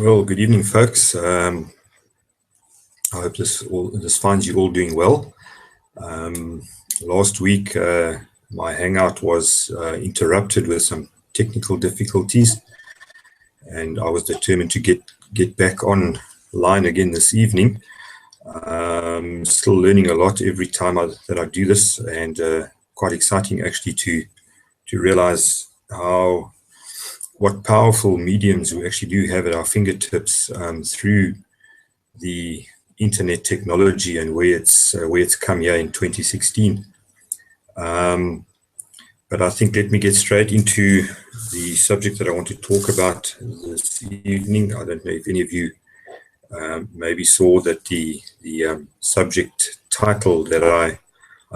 Well, good evening, folks. I hope this finds you all doing well. Last week, my hangout was interrupted with some technical difficulties, and I was determined to get back online again this evening. Still learning a lot every time that I do this, and quite exciting actually to realize what powerful mediums we actually do have at our fingertips through the internet technology and where it's come here in 2016. But I think let me get straight into the subject that I want to talk about this evening. I don't know if any of you maybe saw that the subject title that I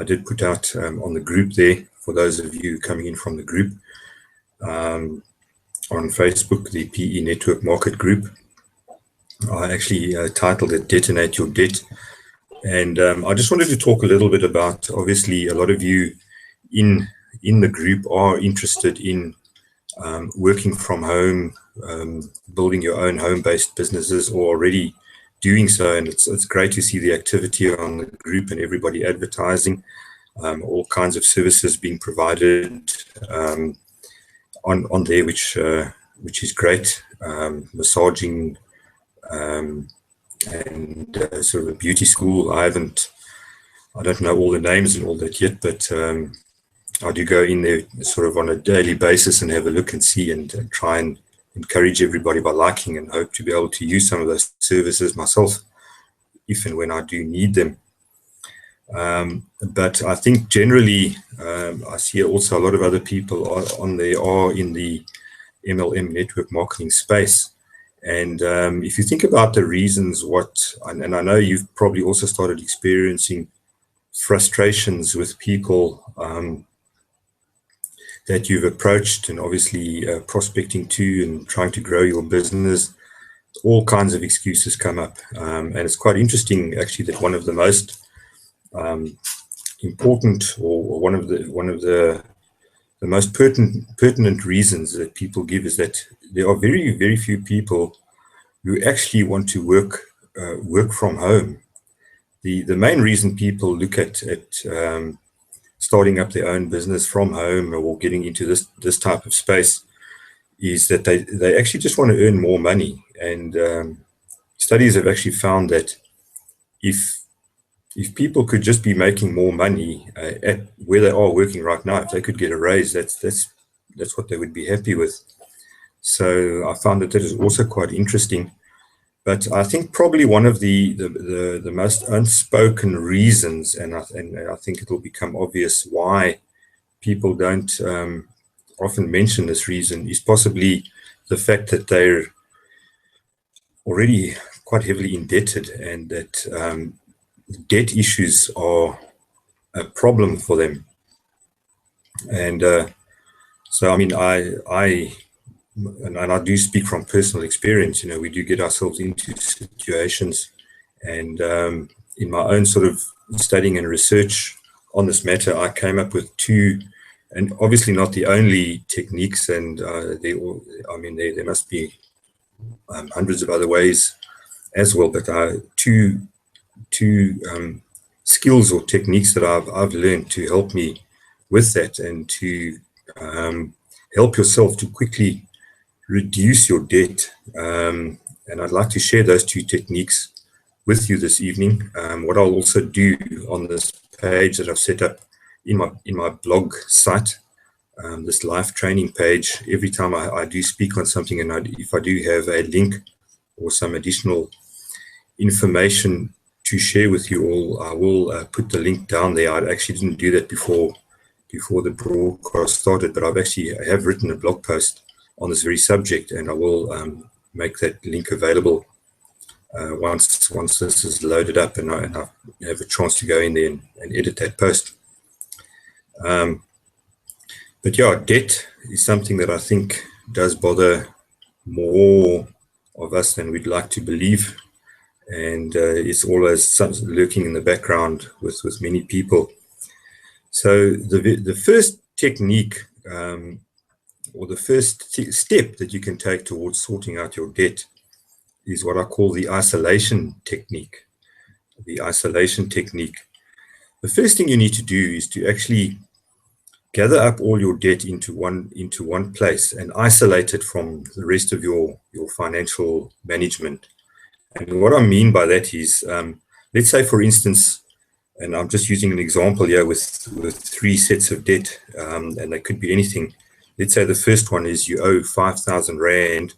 did put out on the group there, for those of you coming in from the group on Facebook, the PE Network Market Group. I actually titled it Detonate Your Debt. And I just wanted to talk a little bit about, obviously, a lot of you in the group are interested in working from home, building your own home-based businesses, or already doing so. And it's great to see the activity on the group and everybody advertising, all kinds of services being provided on there, which is great. Massaging, and sort of a beauty school. I don't know all the names and all that yet, but I do go in there sort of on a daily basis and have a look and see and try and encourage everybody by liking, and hope to be able to use some of those services myself if and when I do need them. But I think generally I see also a lot of other people are in the MLM network marketing space. And if you think about the reasons and I know you've probably also started experiencing frustrations with people that you've approached and obviously prospecting to and trying to grow your business, all kinds of excuses come up. And it's quite interesting actually that one of the most important, or one of the most pertinent reasons that people give is that there are very, very few people who actually want to work from home. The main reason people look at starting up their own business from home or getting into this type of space is that they actually just want to earn more money. And studies have actually found that if people could just be making more money at where they are working right now, if they could get a raise, that's what they would be happy with. So I found that is also quite interesting. But I think probably one of the most unspoken reasons, and I think it will become obvious why people don't often mention this reason, is possibly the fact that they're already quite heavily indebted, and that debt issues are a problem for them. And so, I mean, and I do speak from personal experience. We do get ourselves into situations, and in my own sort of studying and research on this matter, I came up with two, and obviously not the only techniques, and there must be hundreds of other ways as well, but two skills or techniques that I've learned to help me with that, and to help yourself to quickly reduce your debt. And I'd like to share those two techniques with you this evening. What I'll also do on this page that I've set up in my blog site, this live training page, every time I do speak on something, and if I do have a link or some additional information to share with you all, I will put the link down there. I actually didn't do that before the broadcast started, but I have written a blog post on this very subject, and I will make that link available once this is loaded up and I have a chance to go in there and edit that post. But yeah, debt is something that I think does bother more of us than we'd like to believe, and it's always lurking in the background with many people. So the first technique, or the first step that you can take towards sorting out your debt, is what I call the isolation technique. The isolation technique. The first thing you need to do is to actually gather up all your debt into one place and isolate it from the rest of your financial management. And what I mean by that is, let's say, for instance, and I'm just using an example here with three sets of debt, and they could be anything. Let's say the first one is you owe 5,000 Rand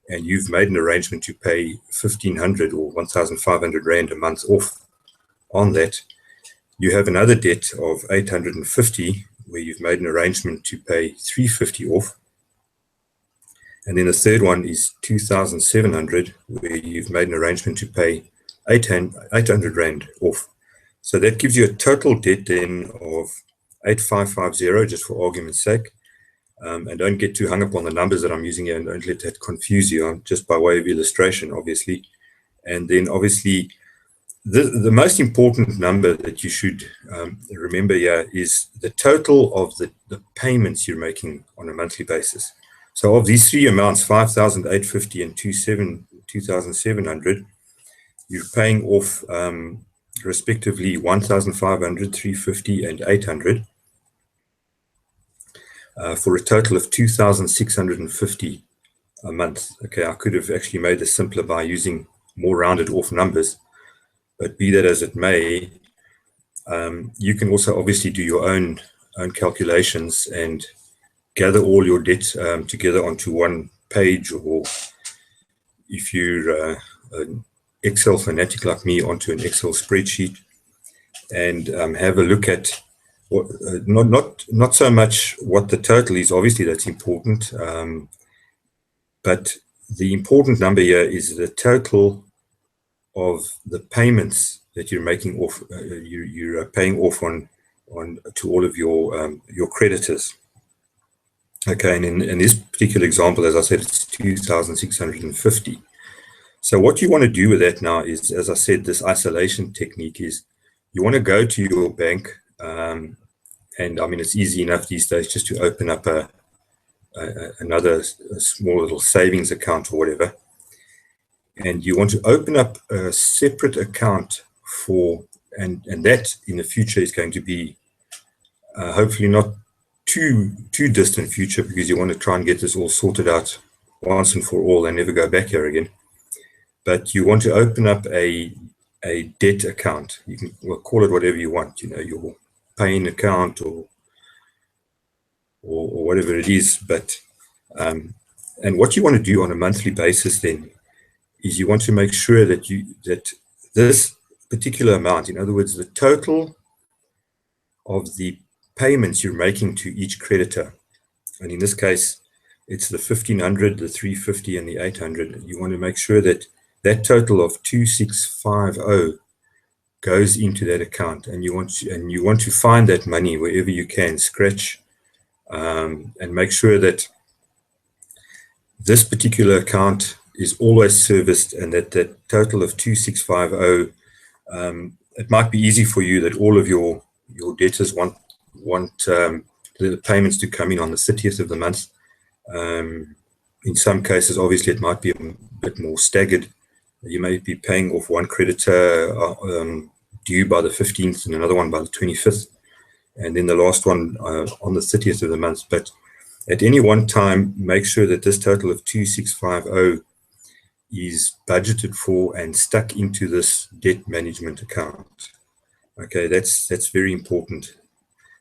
and you've made an arrangement to pay 1,500 or 1,500 Rand a month off on that. You have another debt of 850 where you've made an arrangement to pay 350 off. And then the third one is 2,700 where you've made an arrangement to pay 800 Rand off. So that gives you a total debt then of 8,550, just for argument's sake. And don't get too hung up on the numbers that I'm using here, and don't let that confuse you. I'm just by way of illustration, obviously. And then obviously the most important number that you should remember here is the total of the payments you're making on a monthly basis. So of these three amounts, 5,850 and 2,700, you're paying off respectively 1,500, 350, and 800 for a total of 2,650 a month. Okay, I could have actually made this simpler by using more rounded off numbers, but be that as it may, you can also obviously do your own calculations and gather all your debt together onto one page, or if you're an Excel fanatic like me, onto an Excel spreadsheet, and have a look at what, not so much what the total is. Obviously that's important, but the important number here is the total of the payments that you're making off, you're paying off on to all of your creditors. Okay, and in this particular example, as I said, it's 2,650. So what you want to do with that now is, as I said, this isolation technique is you want to go to your bank, and I mean, it's easy enough these days just to open up another small little savings account or whatever. And you want to open up a separate account for, and that in the future is going to be hopefully not too distant future, because you want to try and get this all sorted out once and for all and never go back here again. But you want to open up a debt account. You can call it whatever you want, you know, your paying account or whatever it is. But and what you want to do on a monthly basis then is you want to make sure that this particular amount, in other words, the total of the payments you're making to each creditor, and in this case, it's the 1,500, the 350, and the 800. You want to make sure that that total of 2,650 goes into that account, and you want to find that money wherever you can, scratch, and make sure that this particular account is always serviced, and that total of 2,650. It might be easy for you that all of your debtors want the payments to come in on the 30th of the month. In some cases, obviously, it might be a bit more staggered. You may be paying off one creditor due by the 15th and another one by the 25th, and then the last one on the 30th of the month. But at any one time, make sure that this total of 2,650 is budgeted for and stuck into this debt management account. Okay, that's very important.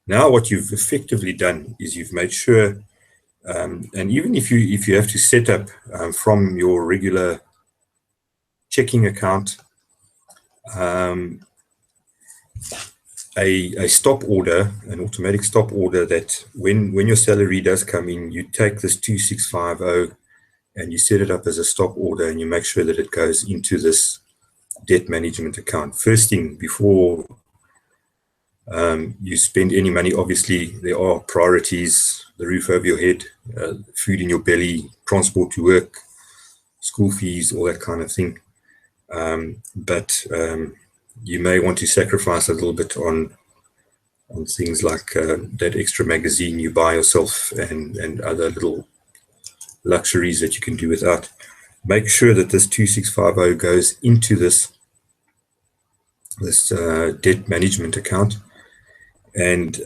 Now, what you've effectively done is you've made sure, and even if you have to set up from your regular checking account a stop order, an automatic stop order, that when your salary does come in, you take this 2,650 and you set it up as a stop order, and you make sure that it goes into this debt management account. First thing, before you spend any money, obviously there are priorities: the roof over your head, food in your belly, transport to work, school fees, all that kind of thing. But you may want to sacrifice a little bit on things like that extra magazine you buy yourself, and other little luxuries that you can do without. make sure that this 2650 goes into this debt management account. And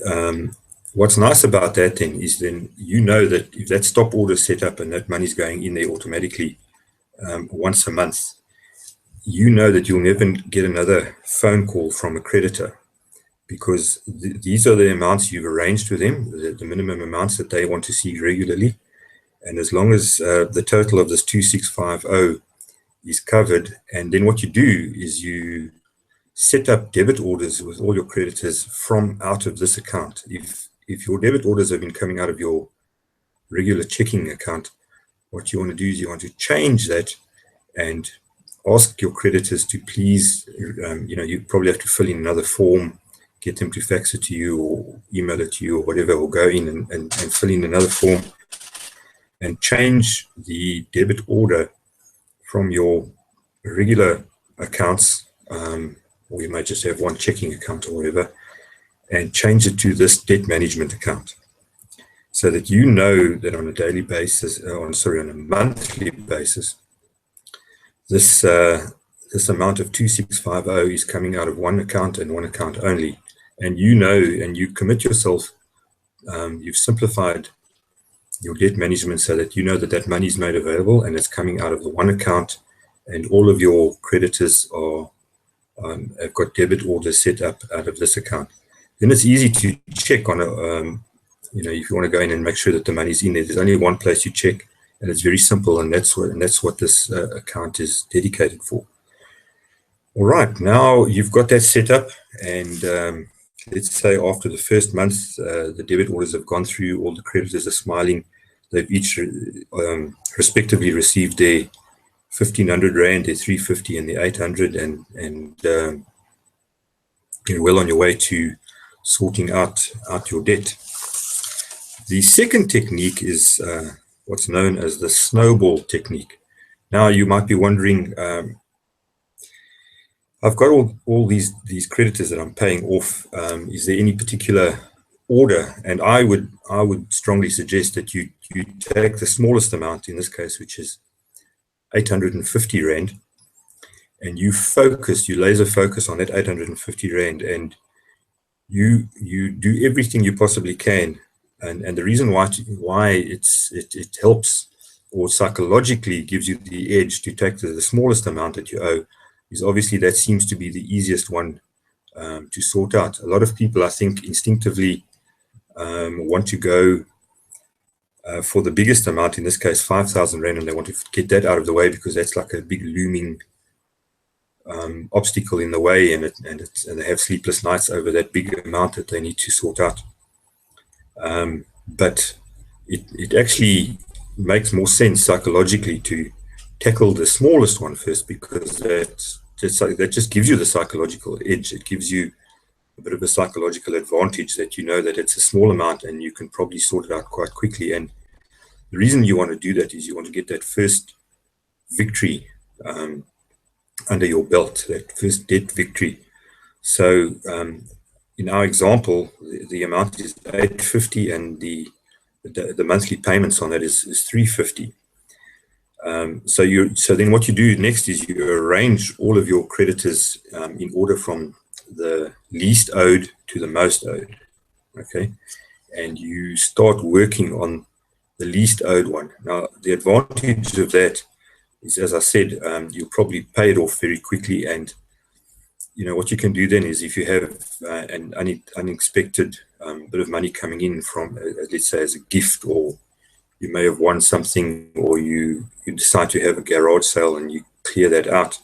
what's nice about that then is then you know that if that stop order is set up and that money's going in there automatically once a month, you know that you'll never get another phone call from a creditor, because these are the amounts you've arranged with them, the minimum amounts that they want to see regularly. And as long as the total of this 2650 is covered, and then what you do is you set up debit orders with all your creditors from out of this account. If your debit orders have been coming out of your regular checking account, what you want to do is you want to change that and ask your creditors to please, you probably have to fill in another form, get them to fax it to you or email it to you or whatever, or go in and fill in another form and change the debit order from your regular accounts, or you might just have one checking account or whatever, and change it to this debt management account, so that you know that on a daily basis, on a monthly basis, this amount of 2650 is coming out of one account and one account only. And you know, and you commit yourself, you've simplified your debt management so that you know that that money is made available and it's coming out of the one account, and all of your creditors have got debit orders set up out of this account. Then it's easy to check on if you want to go in and make sure that the money's in there. There's only one place you check, and it's very simple, and that's what this account is dedicated for. All right, now you've got that set up, and let's say after the first month, the debit orders have gone through, all the creditors are smiling, they've each respectively received their 1,500 Rand, their 350 and the 800, and you're well on your way to sorting out your debt. The second technique is what's known as the snowball technique. Now you might be wondering, I've got all these creditors that I'm paying off. Is there any particular order? And I would strongly suggest that you take the smallest amount in this case, which is 850 Rand, and you laser focus on that 850 Rand, and you do everything you possibly can. And the reason why it helps, or psychologically gives you the edge to take the smallest amount that you owe, is obviously that seems to be the easiest one to sort out. A lot of people, I think, instinctively want to go for the biggest amount, in this case 5,000 Rand, and they want to get that out of the way because that's like a big looming obstacle in the way, and they have sleepless nights over that big amount that they need to sort out. But it actually makes more sense psychologically to tackle the smallest one first, because that just gives you the psychological edge. It gives you a bit of a psychological advantage that you know that it's a small amount and you can probably sort it out quite quickly. And the reason you want to do that is you want to get that first victory under your belt, that first debt victory. So in our example, the amount is 850, and the monthly payments on that is 350. So then what you do next is you arrange all of your creditors in order from the least owed to the most owed. Okay, and you start working on the least owed one. Now, the advantage of that is, as I said, you'll probably pay it off very quickly. And what you can do then is, if you have an unexpected bit of money coming in from, let's say, as a gift, or you may have won something, or you decide to have a garage sale and you clear that out,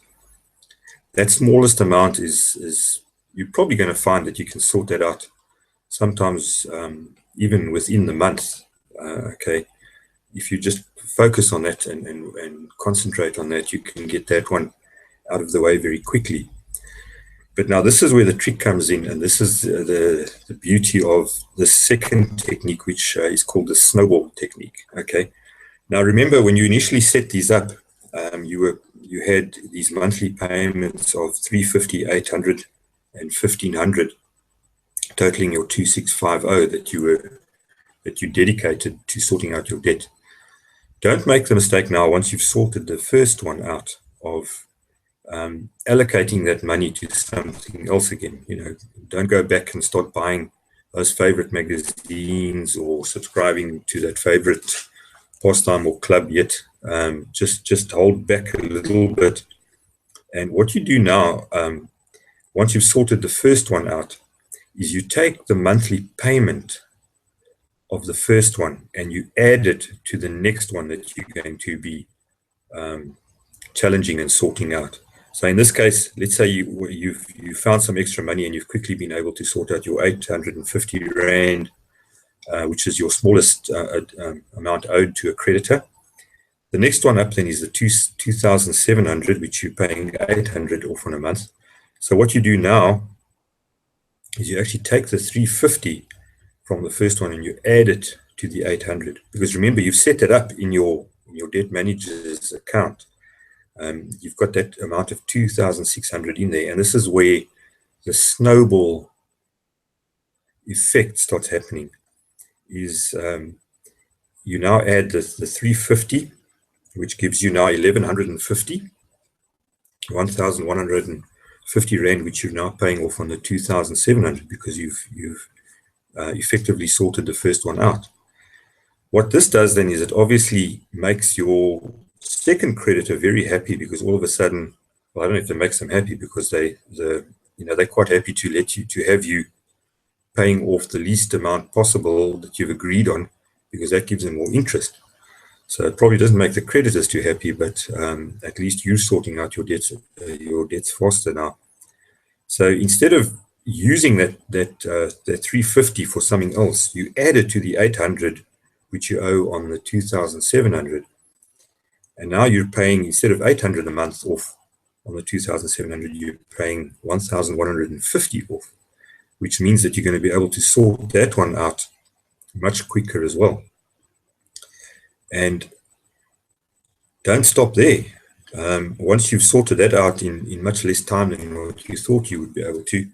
that smallest amount is you're probably going to find that you can sort that out sometimes even within the month. Okay, if you just focus on that and concentrate on that, you can get that one out of the way very quickly. But now this is where the trick comes in, and this is the beauty of the second technique, which is called the snowball technique. Okay, now remember, when you initially set these up, you had these monthly payments of 350, 800, and 1,500, totaling your 2650 that you dedicated to sorting out your debt. Don't make the mistake now, once you've sorted the first one out, of allocating that money to something else again. Don't go back and start buying those favorite magazines or subscribing to that favorite pastime or club yet. Just hold back a little bit. And what you do now, once you've sorted the first one out, is you take the monthly payment of the first one and you add it to the next one that you're going to be challenging and sorting out. So in this case, let's say you've found some extra money and you've quickly been able to sort out your 850 Rand, which is your smallest amount owed to a creditor. The next one up then is the 2,700, which you're paying 800 off on a month. So what you do now is you actually take the 350 from the first one and you add it to the 800. Because remember, you've set it up in your debt manager's account. You've got that amount of 2,600 in there. And this is where the snowball effect starts happening. Is you now add the 350, which gives you now 1,150 Rand, which you're now paying off on the 2,700 because you've effectively sorted the first one out. What this does then is it obviously makes your second creditor very happy, because all of a sudden, well, I don't know if it makes them happy, because they're quite happy to have you paying off the least amount possible that you've agreed on, because that gives them more interest. So it probably doesn't make the creditors too happy, but at least you're sorting out your debts faster now. So instead of using that 350 for something else, you add it to the 800 which you owe on the 2,700, and now you're paying, instead of 800 a month off on the 2,700, you're paying 1,150 off, which means that you're going to be able to sort that one out much quicker as well. And don't stop there. Once you've sorted that out in much less time than what you thought you would be able to,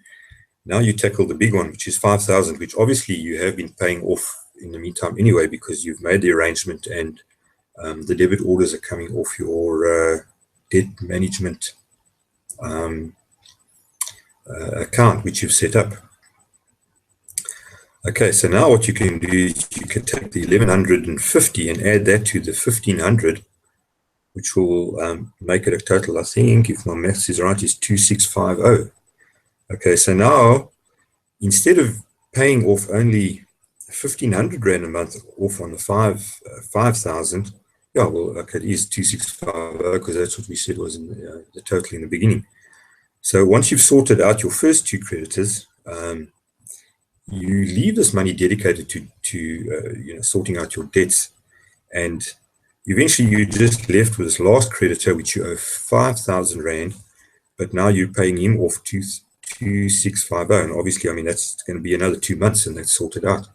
now you tackle the big one, which is 5,000, which obviously you have been paying off in the meantime anyway, because you've made the arrangement and the debit orders are coming off your debt management account, which you've set up. Okay, so now what you can do is you can take the 1,150 and add that to the 1,500, which will make it a total, I think, if my maths is right, is 2,650. Okay, so now, instead of paying off only 1,500 Rand a month off on the 5,000, yeah, well, okay, it is 2,650, because that's what we said was in the total in the beginning. So once you've sorted out your first two creditors, you leave this money dedicated to sorting out your debts, and eventually you're just left with this last creditor, which you owe 5,000 Rand, but now you're paying him off 2,650, and obviously, I mean, that's going to be another 2 months, and that's sorted out.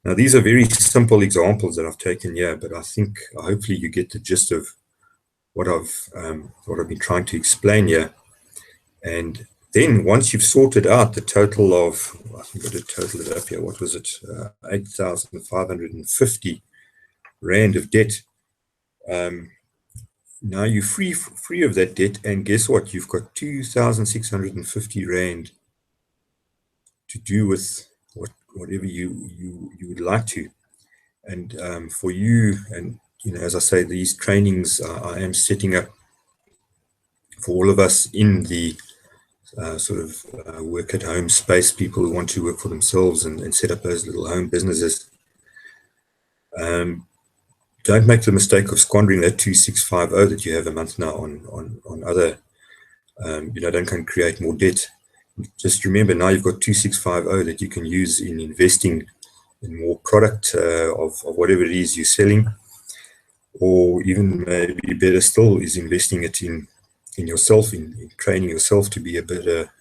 Now, these are very simple examples that I've taken here, but I think hopefully you get the gist of what I've been trying to explain here. And then once you've sorted out the total of, I think I did total it up here, what was it? 8,550 Rand of debt. Now you're free of that debt, and guess what? You've got 2,650 Rand to do with whatever you would like to. And for you, and as I say, these trainings I am setting up for all of us in the work at home space, people who want to work for themselves and set up those little home businesses. Don't make the mistake of squandering that 2,650 that you have a month now on other, don't go and create more debt. Just remember, now you've got 2,650 that you can use in investing in more product of whatever it is you're selling, or even maybe better still is investing it in yourself, in training yourself to be a better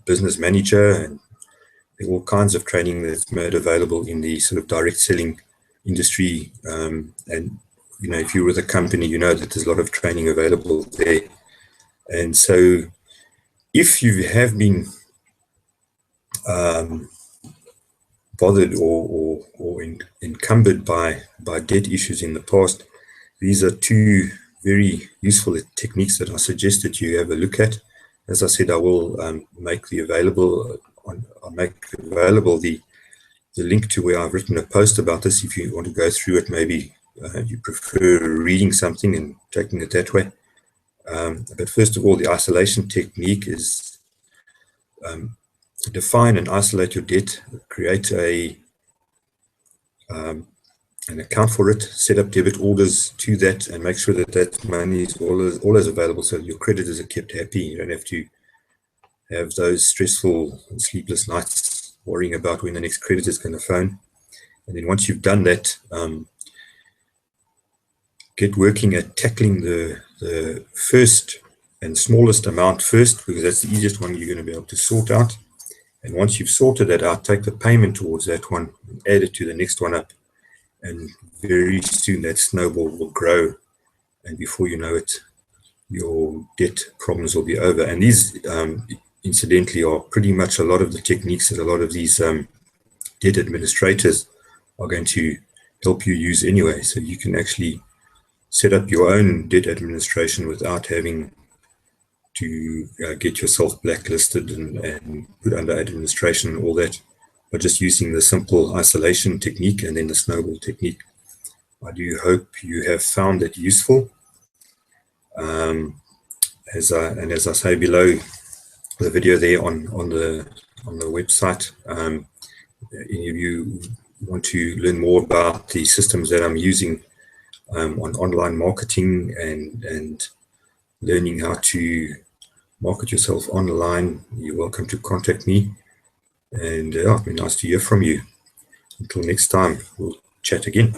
business manager. And there are all kinds of training that's made available in the sort of direct selling industry. And if you're with a company, you know that there's a lot of training available there. And so if you have been bothered or encumbered by debt issues in the past, these are two very useful techniques that I suggest that you have a look at. As I said, I will make I'll make available the link to where I've written a post about this. If you want to go through it, maybe you prefer reading something and taking it that way. But first of all, the isolation technique is define and isolate your debt, create an account for it, set up debit orders to that, and make sure that that money is always available, so your creditors are kept happy. You don't have to have those stressful and sleepless nights worrying about when the next creditor is going to phone. And then once you've done that, get working at tackling the first and smallest amount first, because that's the easiest one you're going to be able to sort out. And once you've sorted that out, take the payment towards that one, and add it to the next one up, and very soon that snowball will grow, and before you know it, your debt problems will be over. And these, incidentally, are pretty much a lot of the techniques that a lot of these debt administrators are going to help you use anyway. So you can actually set up your own debt administration without having to get yourself blacklisted and put under administration and all that, but just using the simple isolation technique and then the snowball technique. I do hope you have found that useful. As I say below the video there on the website, any of you want to learn more about the systems that I'm using on online marketing and learning how to market yourself online, you're welcome to contact me. And it'd be nice to hear from you. Until next time, we'll chat again.